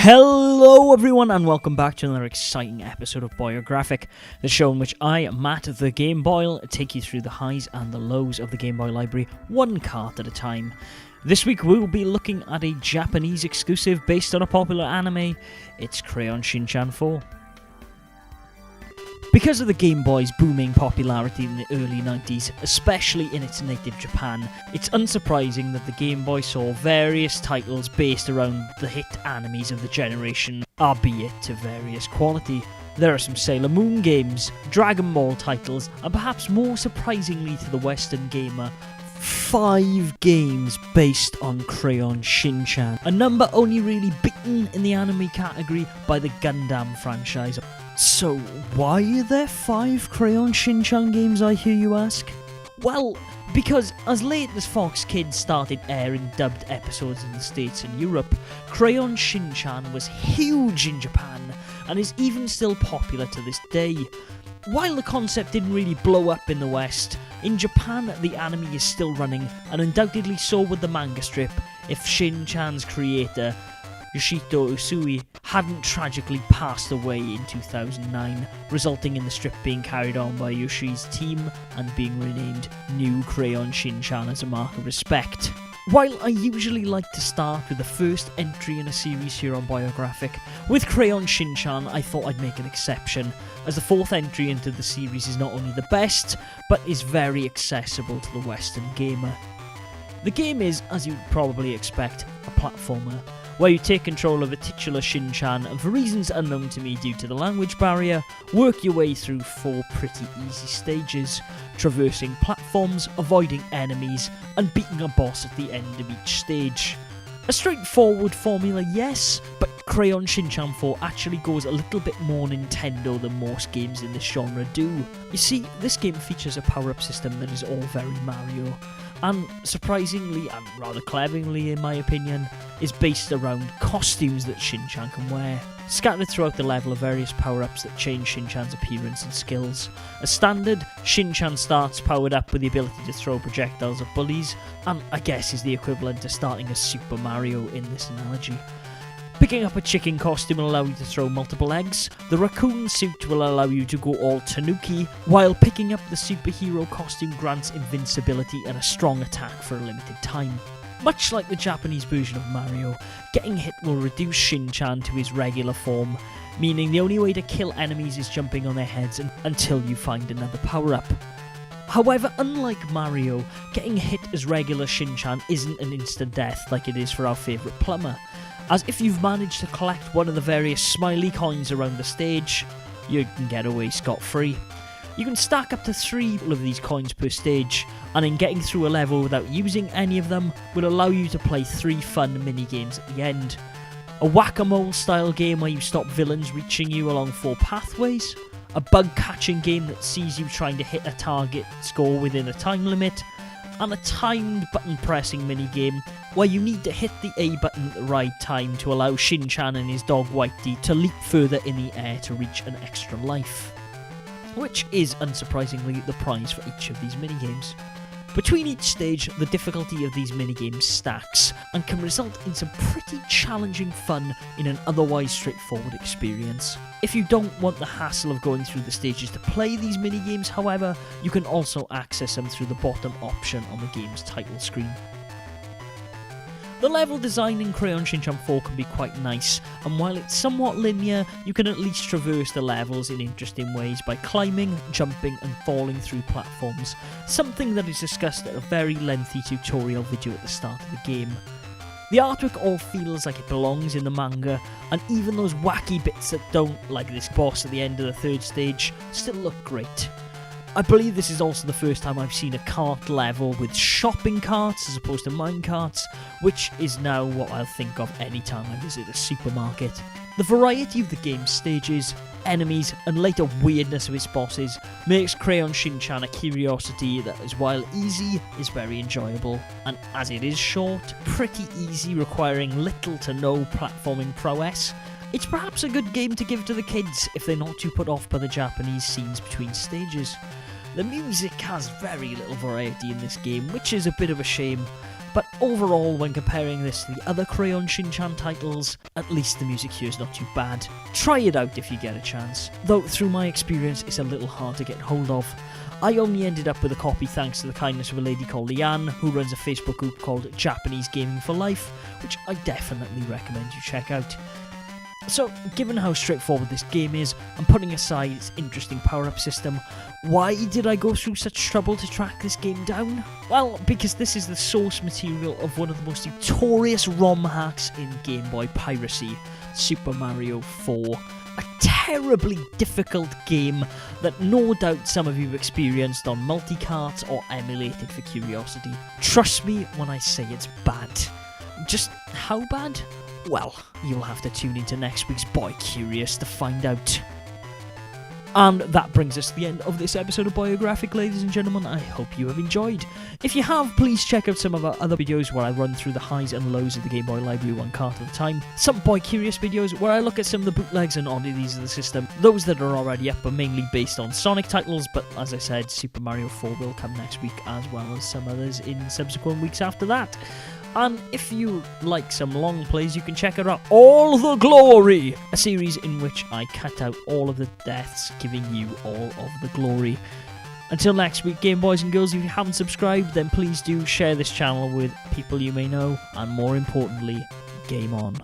Hello everyone and welcome back to another exciting episode of Boyographic, the show in which I, Matt the Game Boy, take you through the highs and the lows of the Game Boy library, one card at a time. This week we will be looking at a Japanese exclusive based on a popular anime. It's Crayon Shin Chan 4. Because of the Game Boy's booming popularity in the early 90s, especially in its native Japan, it's unsurprising that the Game Boy saw various titles based around the hit animes of the generation, albeit to various quality. There are some Sailor Moon games, Dragon Ball titles, and perhaps more surprisingly to the Western gamer, 5 games based on Crayon Shin Chan, a number only really beaten in the anime category by the Gundam franchise. So, why are there 5 Crayon Shin Chan games, I hear you ask? Well, because as late as Fox Kids started airing dubbed episodes in the States and Europe, Crayon Shin Chan was huge in Japan, and is even still popular to this day. While the concept didn't really blow up in the West, in Japan the anime is still running, and undoubtedly so would the manga strip if Shin Chan's creator, Yoshito Usui, hadn't tragically passed away in 2009, resulting in the strip being carried on by Yoshi's team and being renamed New Crayon Shin Chan as a mark of respect. While I usually like to start with the first entry in a series here on Boyographic, with Crayon Shin Chan I thought I'd make an exception, as the 4th entry into the series is not only the best, but is very accessible to the Western gamer. The game is, as you'd probably expect, a platformer, where you take control of a titular Shin-Chan and, for reasons unknown to me due to the language barrier, work your way through 4 pretty easy stages, traversing platforms, avoiding enemies, and beating a boss at the end of each stage. A straightforward formula, yes, but Crayon Shin Chan 4 actually goes a little bit more Nintendo than most games in this genre do. You see, this game features a power-up system that is all very Mario, and surprisingly, and rather cleverly in my opinion, is based around costumes that Shin-Chan can wear. Scattered throughout the level are various power-ups that change Shin-Chan's appearance and skills. As standard, Shin-Chan starts powered up with the ability to throw projectiles at bullies, and I guess is the equivalent to starting as Super Mario in this analogy. Picking up a chicken costume will allow you to throw multiple eggs, the raccoon suit will allow you to go all tanuki, while picking up the superhero costume grants invincibility and a strong attack for a limited time. Much like the Japanese version of Mario, getting hit will reduce Shin-Chan to his regular form, meaning the only way to kill enemies is jumping on their heads until you find another power-up. However, unlike Mario, getting hit as regular Shin-Chan isn't an instant death like it is for our favourite plumber, as if you've managed to collect one of the various smiley coins around the stage, you can get away scot-free. You can stack up to 3 of these coins per stage, and in getting through a level without using any of them will allow you to play 3 fun mini-games at the end. A whack-a-mole style game where you stop villains reaching you along 4 pathways, a bug-catching game that sees you trying to hit a target score within a time limit, and a timed button-pressing mini-game where you need to hit the A button at the right time to allow Shin-Chan and his dog Whitey to leap further in the air to reach an extra life, which is, unsurprisingly, the prize for each of these minigames. Between each stage, the difficulty of these minigames stacks, and can result in some pretty challenging fun in an otherwise straightforward experience. If you don't want the hassle of going through the stages to play these minigames, however, you can also access them through the bottom option on the game's title screen. The level design in Crayon Shin Chan 4 can be quite nice, and while it's somewhat linear, you can at least traverse the levels in interesting ways by climbing, jumping and falling through platforms, something that is discussed at a very lengthy tutorial video at the start of the game. The artwork all feels like it belongs in the manga, and even those wacky bits that don't, like this boss at the end of the 3rd stage, still look great. I believe this is also the first time I've seen a cart level with shopping carts as opposed to mine carts, which is now what I'll think of anytime I visit a supermarket. The variety of the game's stages, enemies, and later weirdness of its bosses makes Crayon Shin Chan a curiosity that, as while easy, is very enjoyable, and as it is short, pretty easy, requiring little to no platforming prowess. It's perhaps a good game to give to the kids if they're not too put off by the Japanese scenes between stages. The music has very little variety in this game, which is a bit of a shame, But overall, when comparing this to the other Crayon Shin Chan titles, at least the music here is not too bad. Try it out if you get a chance, though through my experience it's a little hard to get hold of. I only ended up with a copy thanks to the kindness of a lady called Leanne, who runs a Facebook group called Japanese Gaming for Life, which I definitely recommend you check out. So, given how straightforward this game is, and putting aside its interesting power-up system, why did I go through such trouble to track this game down? Well, because this is the source material of one of the most notorious ROM hacks in Game Boy piracy, Super Mario 4. A terribly difficult game that no doubt some of you have experienced on multi-carts or emulated for curiosity. Trust me when I say it's bad. Just how bad? Well, you'll have to tune into next week's Boy Curious to find out. And that brings us to the end of this episode of Boyographic, ladies and gentlemen. I hope you have enjoyed. If you have, please check out some of our other videos where I run through the highs and lows of the Game Boy library one cart at a time. Some Boy Curious videos where I look at some of the bootlegs and oddities of the system. Those that are already up are mainly based on Sonic titles, but as I said, Super Mario 4 will come next week, as well as some others in subsequent weeks after that. And if you like some long plays, you can check out All the Glory, a series in which I cut out all of the deaths, giving you all of the glory. Until next week, Game Boys and Girls, if you haven't subscribed, then please do share this channel with people you may know, and more importantly, game on.